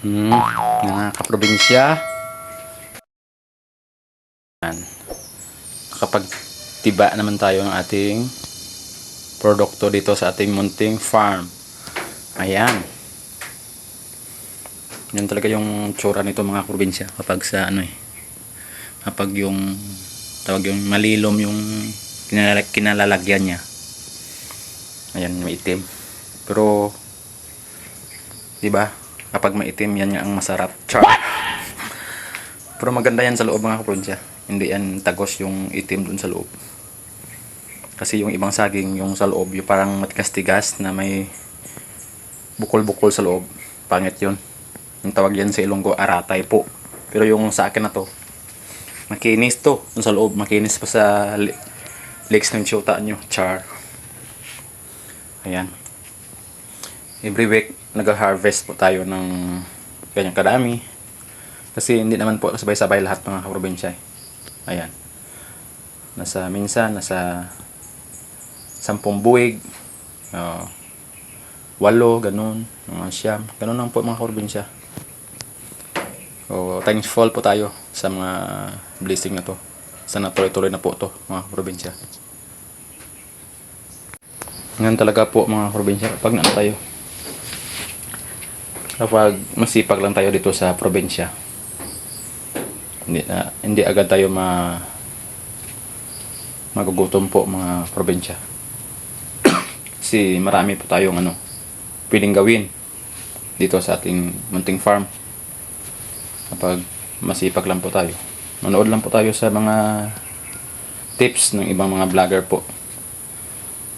Mga kaprobinsya, nakapagtiba naman tayo ng ating produkto dito sa ating munting farm. Ayan. Yan talaga yung tsura nito mga kaprobinsya kapag sa kapag yung malilom yung kinalalagyan niya. Ayan, may itim. Pero diba, kapag maitim yan nga ang masarap. Char. Pero maganda yan sa loob mga kaprobinsya. Hindi yan tagos yung itim dun sa loob. Kasi yung ibang saging yung sa loob, yung parang matigas-tigas na may bukol-bukol sa loob. Pangit yun. Yung tawag yan sa Ilonggo, aratay po. Pero yung sa akin na to, makinis to. Dun sa loob, makinis pa sa legs ng tiyota nyo. Char. Ayan. Every week, nag-harvest po tayo ng ganyang kadami. Kasi hindi naman po sabay-sabay lahat mga kaprobinsya. Ayan. Minsan, nasa 10 buwig, 8, ganun, mga 9, ganun lang po mga kaprobinsya. So, thankful po tayo sa mga blessing na to. Sana tuloy-tuloy na po to mga kaprobinsya. Ganun talaga po mga kaprobinsya kapag kapag masipag lang tayo dito sa probinsya, hindi agad tayo magugutom po mga probinsya. Kasi marami po tayong pwedeng gawin dito sa ating munting farm kapag masipag lang po tayo. Manood lang po tayo sa mga tips ng ibang mga vlogger po.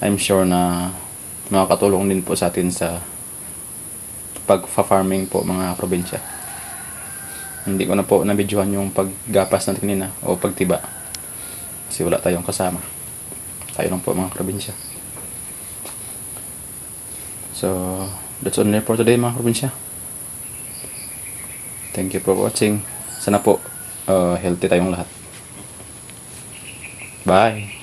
I'm sure na makakatulong din po sa atin sa pag-farming po mga probinsya. Hindi ko na po na-videohan yung paggapas natin kanina o pagtiba. Kasi wala tayong kasama. Tayo lang po mga probinsya. So, that's only for today mga probinsya. Thank you for watching. Sana po healthy tayong lahat. Bye!